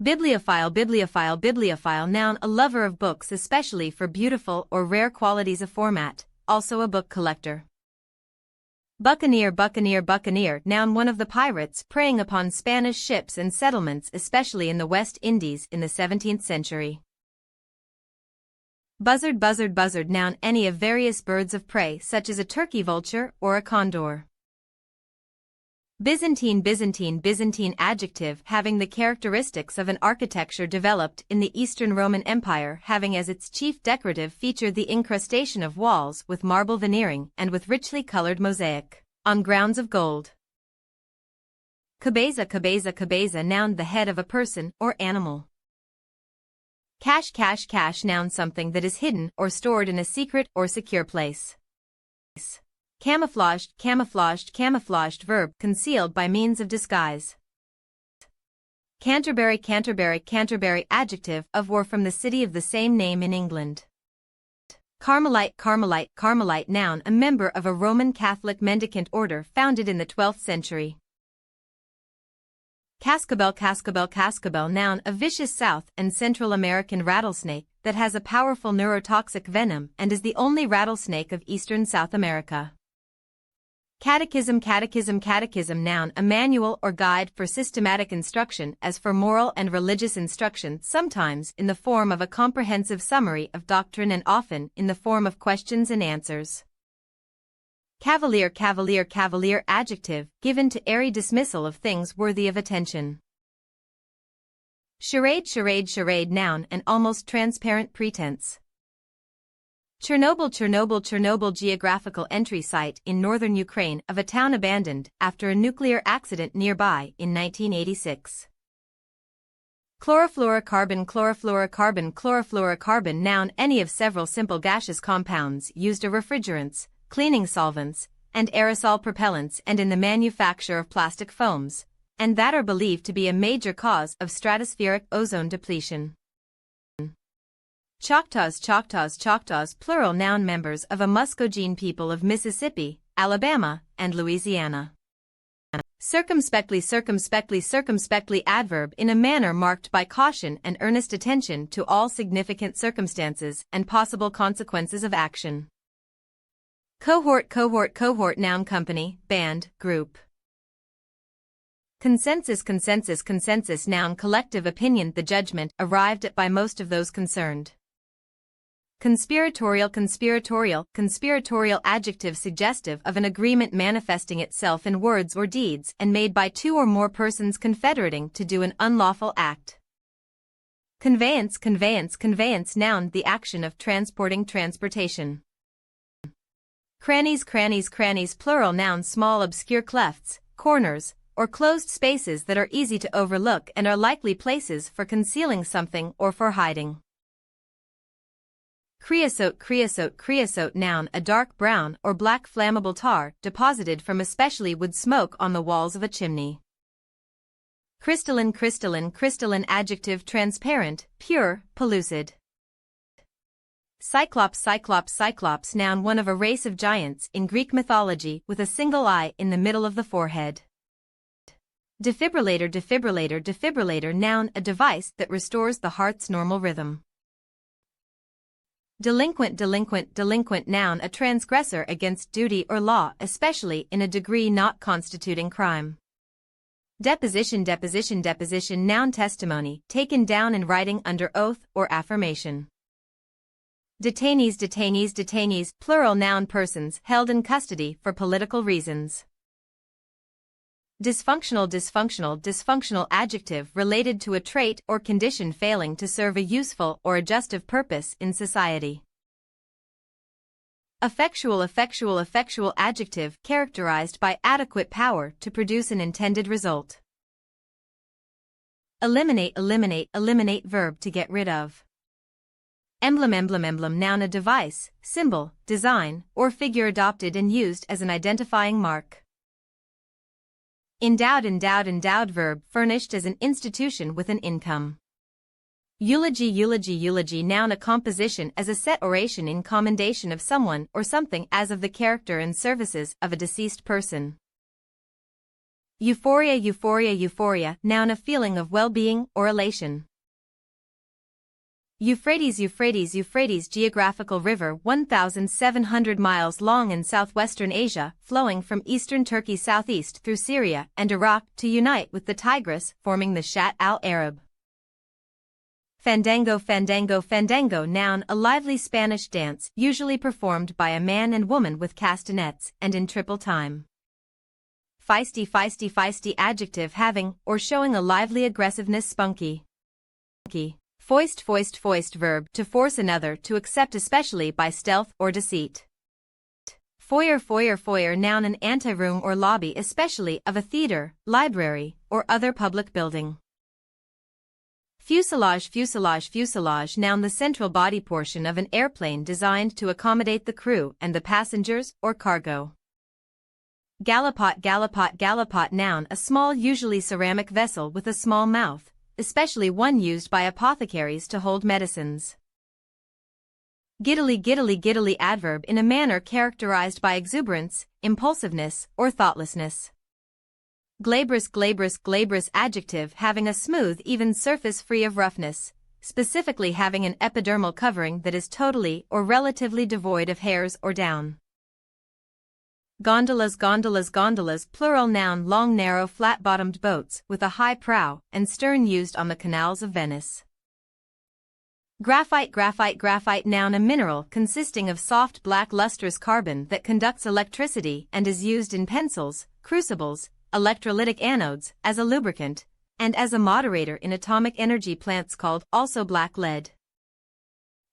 Bibliophile, bibliophile, bibliophile, noun, a lover of books especially for beautiful or rare qualities of format, also a book collector. Buccaneer, buccaneer, buccaneer, noun, one of the pirates preying upon Spanish ships and settlements especially in the West Indies in the 17th century. Buzzard, buzzard, buzzard, noun, any of various birds of prey such as a turkey vulture or a condor. Byzantine, Byzantine, Byzantine, adjective having the characteristics of an architecture developed in the Eastern Roman Empire, having as its chief decorative feature the incrustation of walls with marble veneering and with richly colored mosaic on grounds of gold. Cabeza, cabeza, cabeza, noun, the head of a person or animal. Cache, cache, cache, noun, something that is hidden or stored in a secret or secure place. Camouflaged, camouflaged, camouflaged, verb, concealed by means of disguise. Canterbury, Canterbury, Canterbury, adjective of or from the city of the same name in England. Carmelite, Carmelite, Carmelite, noun, a member of a Roman Catholic mendicant order founded in the 12th century. Cascabel, cascabel, cascabel, noun, a vicious South and Central American rattlesnake that has a powerful neurotoxic venom and is the only rattlesnake of Eastern South America. Catechism, catechism, catechism, noun, a manual or guide for systematic instruction as for moral and religious instruction, sometimes in the form of a comprehensive summary of doctrine and often in the form of questions and answers. Cavalier, cavalier, cavalier, adjective given to airy dismissal of things worthy of attention. Charade, charade, charade, noun, an almost transparent pretense. Chernobyl, Chernobyl, Chernobyl, geographical entry site in northern Ukraine of a town abandoned after a nuclear accident nearby in 1986. Chlorofluorocarbon, chlorofluorocarbon, chlorofluorocarbon, noun, any of several simple gaseous compounds used as refrigerants, cleaning solvents, and aerosol propellants and in the manufacture of plastic foams, and that are believed to be a major cause of stratospheric ozone depletion. Choctaws, Choctaws, Choctaws, plural, noun, members of a Muscogene people of Mississippi, Alabama, and Louisiana. Circumspectly, circumspectly, circumspectly, adverb in a manner marked by caution and earnest attention to all significant circumstances and possible consequences of action. Cohort, cohort, cohort, noun, company, band, group. Consensus, consensus, consensus, noun, collective opinion, the judgment arrived at by most of those concerned. Conspiratorial, conspiratorial, conspiratorial, adjective suggestive of an agreement manifesting itself in words or deeds and made by two or more persons confederating to do an unlawful act. Conveyance, conveyance, conveyance, noun, the action of transporting, transportation. Crannies, crannies, crannies, plural, noun, small obscure clefts, corners, or closed spaces that are easy to overlook and are likely places for concealing something or for hiding. Creosote, creosote, creosote, noun, a dark brown or black flammable tar deposited from especially wood smoke on the walls of a chimney. Crystalline, crystalline, crystalline, adjective transparent, pure, pellucid. Cyclops, cyclops, cyclops, noun, one of a race of giants in Greek mythology with a single eye in the middle of the forehead. Defibrillator, defibrillator, defibrillator, noun, a device that restores the heart's normal rhythm. Delinquent, delinquent, delinquent, noun, a transgressor against duty or law, especially in a degree not constituting crime. Deposition, deposition, deposition, noun, testimony, taken down in writing under oath or affirmation. Detainees, detainees, detainees, plural, noun, persons held in custody for political reasons. Dysfunctional, dysfunctional, dysfunctional, adjective related to a trait or condition failing to serve a useful or adjustive purpose in society. Effectual, effectual, effectual, adjective characterized by adequate power to produce an intended result. Eliminate, eliminate, eliminate, verb to get rid of. Emblem noun, a device, symbol, design, or figure adopted and used as an identifying mark. Endowed verb, furnished as an institution with an income. Eulogy noun, a composition as a set oration in commendation of someone or something as of the character and services of a deceased person. Euphoria noun, a feeling of well-being or elation. Euphrates geographical river 1,700 miles long in southwestern Asia, flowing from eastern Turkey southeast through Syria and Iraq to unite with the Tigris, forming the Shatt al-Arab. Fandango noun, a lively Spanish dance usually performed by a man and woman with castanets and in triple time. Feisty adjective, having or showing a lively aggressiveness, spunky. Foist verb, to force another to accept, especially by stealth or deceit. Foyer noun, an anteroom or lobby, especially of a theater, library, or other public building. Fuselage noun, the central body portion of an airplane designed to accommodate the crew and the passengers or cargo. Gallipot noun, a small, usually ceramic vessel with a small mouth, especially one used by apothecaries to hold medicines. Giddily adverb, in a manner characterized by exuberance, impulsiveness, or thoughtlessness. Glabrous adjective, having a smooth, even surface free of roughness, specifically having an epidermal covering that is totally or relatively devoid of hairs or down. Gondolas plural noun, long, narrow, flat-bottomed boats with a high prow and stern used on the canals of Venice. Graphite noun, a mineral consisting of soft black lustrous carbon that conducts electricity and is used in pencils, crucibles, electrolytic anodes, as a lubricant, and as a moderator in atomic energy plants, called also black lead.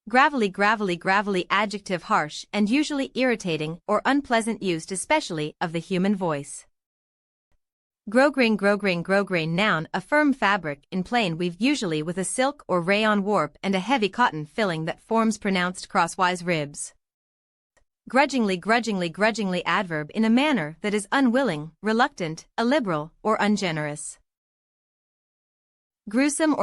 Gravelly adjective, harsh and usually irritating or unpleasant, used especially of the human voice. Grosgrain noun, a firm fabric in plain weave, usually with a silk or rayon warp and a heavy cotton filling that forms pronounced crosswise ribs. Grudgingly adverb, in a manner that is unwilling, reluctant, illiberal, or ungenerous. Gruesome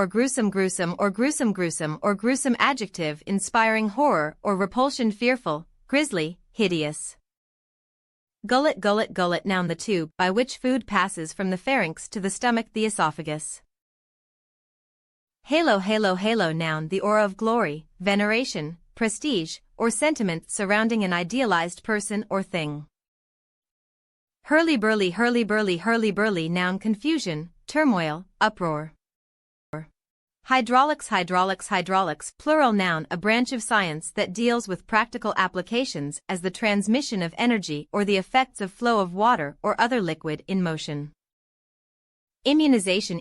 adjective, inspiring horror or repulsion, fearful, grisly, hideous. Gullet noun, the tube by which food passes from the pharynx to the stomach, the esophagus. Halo noun, the aura of glory, veneration, prestige, or sentiment surrounding an idealized person or thing. Hurly-burly noun, confusion, turmoil, uproar. Hydraulics plural noun, a branch of science that deals with practical applications as the transmission of energy or the effects of flow of water or other liquid in motion. Immunization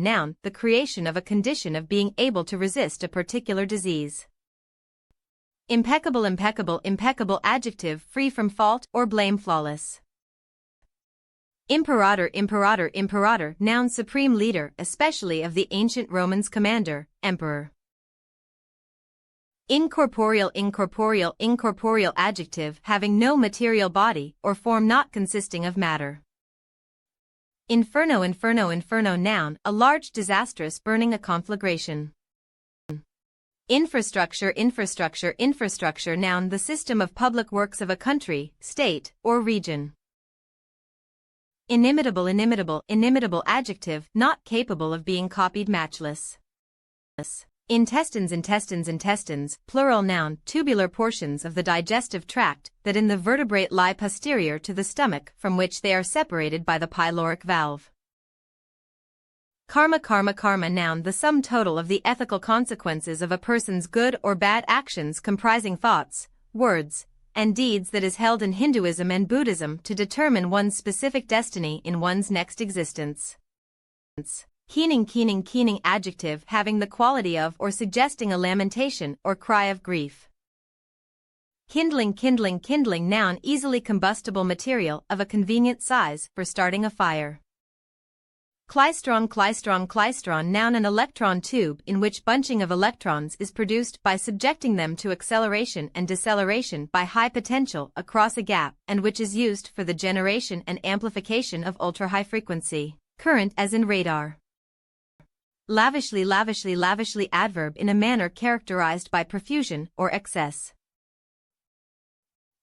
noun, the creation of a condition of being able to resist a particular disease. Impeccable adjective, free from fault or blame, flawless. Imperator noun, supreme leader, especially of the ancient Romans, commander, emperor. Incorporeal adjective, having no material body or form, not consisting of matter. Inferno noun, a large disastrous burning, a conflagration. Infrastructure noun, the system of public works of a country, state, or region. Inimitable adjective, not capable of being copied, matchless. Intestines plural noun, tubular portions of the digestive tract that in the vertebrate lie posterior to the stomach, from which they are separated by the pyloric valve. Karma noun, the sum total of the ethical consequences of a person's good or bad actions, comprising thoughts, words, and deeds, that is held in Hinduism and Buddhism to determine one's specific destiny in one's next existence. Keening adjective, having the quality of or suggesting a lamentation or cry of grief. Kindling noun, easily combustible material of a convenient size for starting a fire. Klystron noun an electron tube in which bunching of electrons is produced by subjecting them to acceleration and deceleration by high potential across a gap and which is used for the generation and amplification of ultra-high frequency current as in radar. Lavishly adverb in a manner characterized by profusion or excess.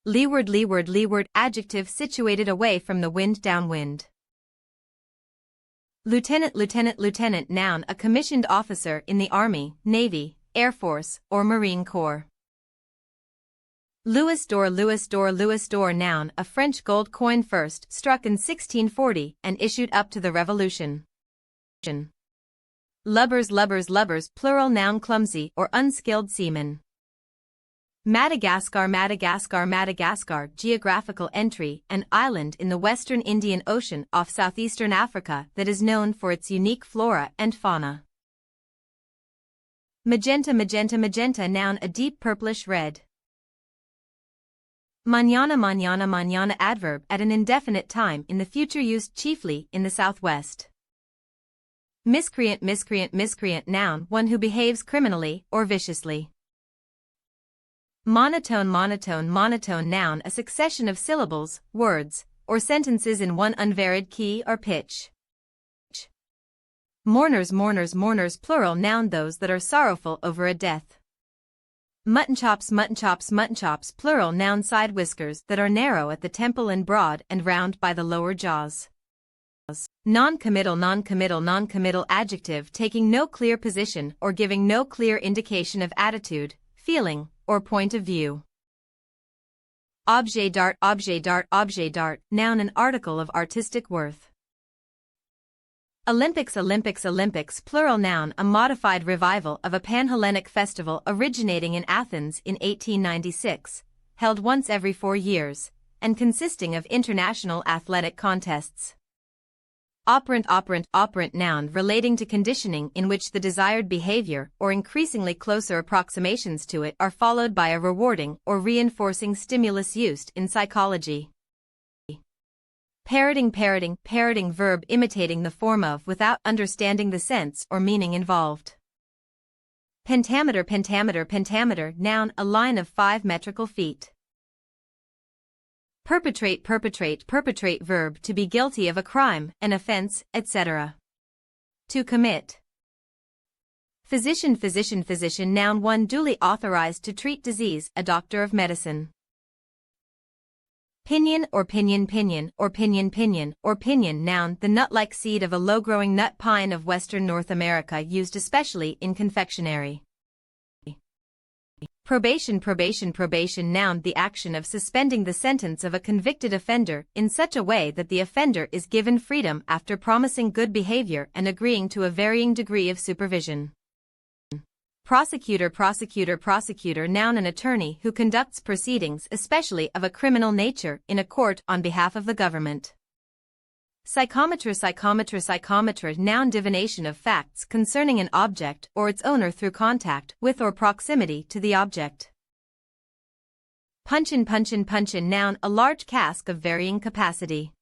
Leeward adjective situated away from the wind downwind. Lieutenant noun a commissioned officer in the Army, Navy, Air Force, or Marine Corps. Louis d'or noun a French gold coin first struck in 1640 and issued up to the Revolution. Lubbers plural noun clumsy or unskilled seaman. Madagascar geographical entry, an island in the western Indian Ocean off southeastern Africa that is known for its unique flora and fauna. Magenta noun a deep purplish red. Mañana adverb at an indefinite time in the future used chiefly in the southwest. Miscreant noun one who behaves criminally or viciously. Monotone noun a succession of syllables, words, or sentences in one unvaried key or pitch. Mourners plural noun those that are sorrowful over a death. Mutton chops plural noun side whiskers that are narrow at the temple and broad and round by the lower jaws. Non-committal adjective taking no clear position or giving no clear indication of attitude, feeling, or point of view. Objet d'art, noun an article of artistic worth. Olympics, plural noun a modified revival of a Pan-Hellenic festival originating in Athens in 1896, held once every 4 years, and consisting of international athletic contests. Operant noun relating to conditioning in which the desired behavior or increasingly closer approximations to it are followed by a rewarding or reinforcing stimulus used in psychology. Parroting verb imitating the form of without understanding the sense or meaning involved. Pentameter noun a line of 5 metrical feet. Perpetrate verb to be guilty of a crime, an offense, etc. To commit. Physician noun one duly authorized to treat disease, a doctor of medicine. Pinion noun the nut-like seed of a low-growing nut pine of western North America used especially in confectionery. Probation noun the action of suspending the sentence of a convicted offender in such a way that the offender is given freedom after promising good behavior and agreeing to a varying degree of supervision. Prosecutor noun an attorney who conducts proceedings especially of a criminal nature in a court on behalf of the government. Psychometer noun divination of facts concerning an object or its owner through contact with or proximity to the object. Punchin noun a large cask of varying capacity.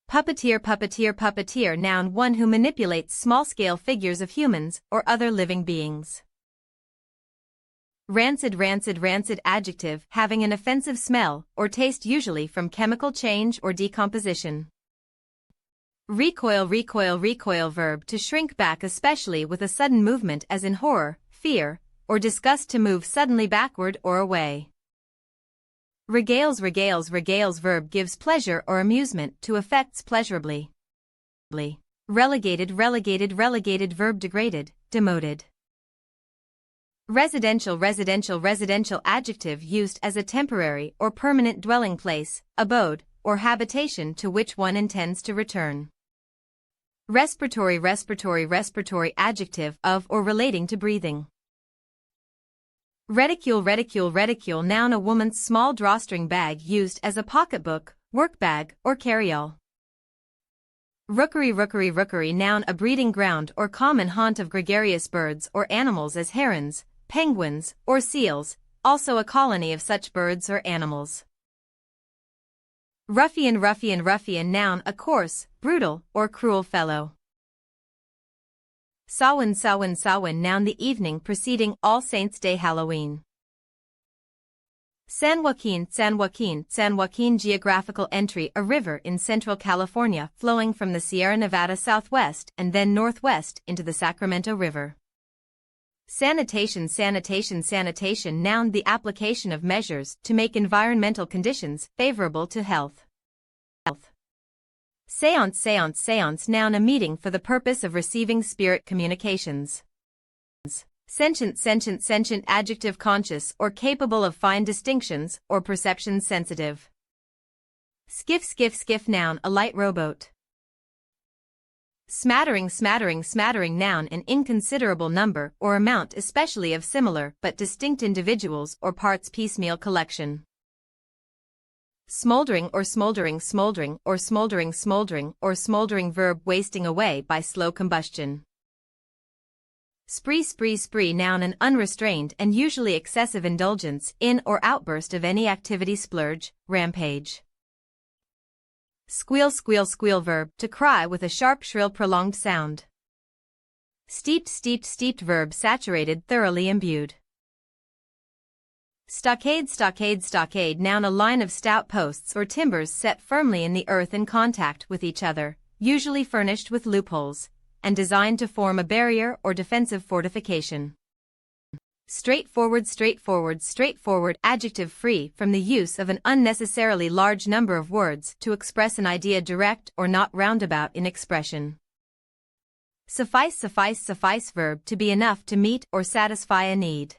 Puppeteer noun one who manipulates small-scale figures of humans or other living beings. Rancid adjective having an offensive smell or taste usually from chemical change or decomposition. Recoil verb to shrink back especially with a sudden movement as in horror, fear, or disgust to move suddenly backward or away. Regales verb gives pleasure or amusement to effects pleasurably. Relegated verb degraded, demoted. Residential adjective used as a temporary or permanent dwelling place, abode, or habitation to which one intends to return. Respiratory adjective of or relating to breathing. Reticule noun a woman's small drawstring bag used as a pocketbook, work bag, or carryall. Rookery noun a breeding ground or common haunt of gregarious birds or animals as herons, penguins, or seals, also a colony of such birds or animals. Ruffian, ruffian, ruffian. Noun, a coarse, brutal, or cruel fellow. Samhain, Samhain, Samhain. Noun, the evening preceding All Saints' Day, Halloween. San Joaquin, San Joaquin, San Joaquin. Geographical entry, a river in central California flowing from the Sierra Nevada southwest and then northwest into the Sacramento River. Sanitation, sanitation, sanitation. Noun, the application of measures to make environmental conditions favorable to health. Seance, seance, seance. Noun, a meeting for the purpose of receiving spirit communications. Sentient, sentient, sentient. Adjective, conscious or capable of fine distinctions or perceptions, sensitive. Skiff, skiff, skiff. Noun, a light rowboat. Smattering, smattering, smattering. Noun, an inconsiderable number or amount, especially of similar but distinct individuals or parts, piecemeal collection. Smoldering or smoldering, smoldering or smoldering, smoldering or smoldering. Verb, wasting away by slow combustion. Spree, spree, spree. Noun, an unrestrained and usually excessive indulgence in or outburst of any activity, splurge, rampage. Squeal, squeal, squeal. Verb, to cry with a sharp, shrill, prolonged sound. Steeped, steeped, steeped. Verb, saturated, thoroughly imbued. Stockade, stockade, stockade. Noun, a line of stout posts or timbers set firmly in the earth in contact with each other, usually furnished with loopholes, and designed to form a barrier or defensive fortification. Straightforward, straightforward, straightforward. Adjective, free from the use of an unnecessarily large number of words to express an idea, direct or not roundabout in expression. Suffice, suffice, suffice. Verb, to be enough to meet or satisfy a need.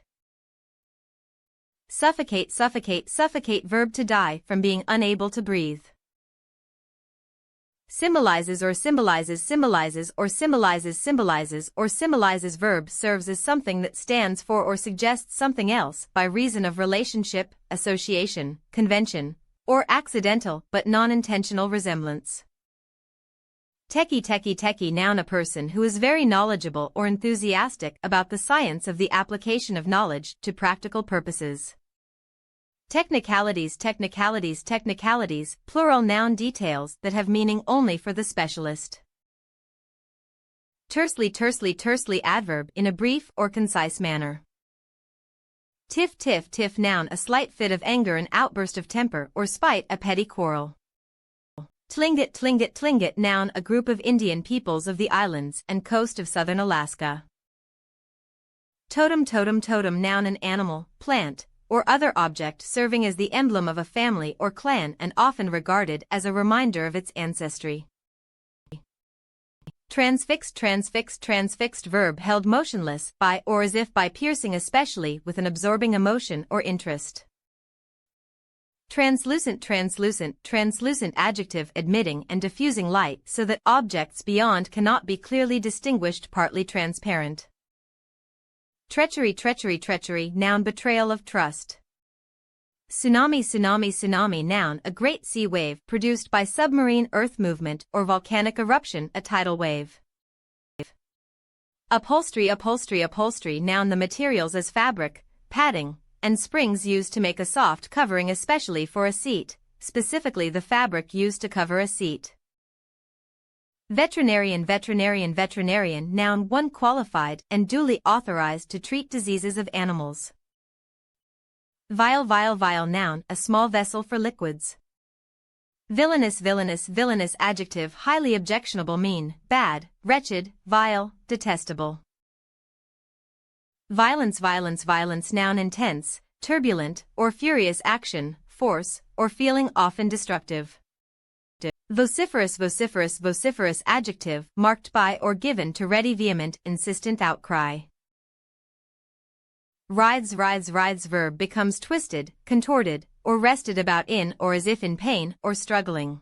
Suffocate, suffocate, suffocate. Verb, to die from being unable to breathe. Symbolizes or symbolizes, symbolizes or symbolizes, symbolizes or symbolizes. Verb, serves as something that stands for or suggests something else by reason of relationship, association, convention, or accidental but non-intentional resemblance. Techie, techie, techie. Noun, a person who is very knowledgeable or enthusiastic about the science of the application of knowledge to practical purposes. Technicalities, technicalities, technicalities. Plural, noun, details that have meaning only for the specialist. Tersely, tersely, tersely. Adverb, in a brief or concise manner. Tiff, tiff, tiff. Noun, a slight fit of anger, an outburst of temper or spite, a petty quarrel. Tlingit, tlingit, tlingit. Noun, a group of Indian peoples of the islands and coast of southern Alaska. Totem, totem, totem. Noun, an animal, plant, or other object serving as the emblem of a family or clan and often regarded as a reminder of its ancestry. Transfixed, transfixed, transfixed. Verb, held motionless by or as if by piercing, especially with an absorbing emotion or interest. Translucent, translucent, translucent. Adjective, admitting and diffusing light so that objects beyond cannot be clearly distinguished, partly transparent. Treachery, treachery, treachery. Noun, betrayal of trust. Tsunami, tsunami, tsunami. Noun, a great sea wave produced by submarine earth movement or volcanic eruption, a tidal wave. Upholstery, upholstery, upholstery. Noun, the materials as fabric, padding, and springs used to make a soft covering, especially for a seat, specifically the fabric used to cover a seat. Veterinarian, veterinarian, veterinarian. Noun, one qualified and duly authorized to treat diseases of animals. Vial, vial, vial. Noun, a small vessel for liquids. Villainous, villainous, villainous. Adjective, highly objectionable, mean, bad, wretched, vile, detestable. Violence, violence, violence. Noun, intense, turbulent, or furious action, force, or feeling, often destructive. Vociferous, vociferous, vociferous. Adjective, marked by or given to ready, vehement, insistent outcry. Writhes, writhes, writhes. Verb, becomes twisted, contorted, or rested about in or as if in pain or struggling.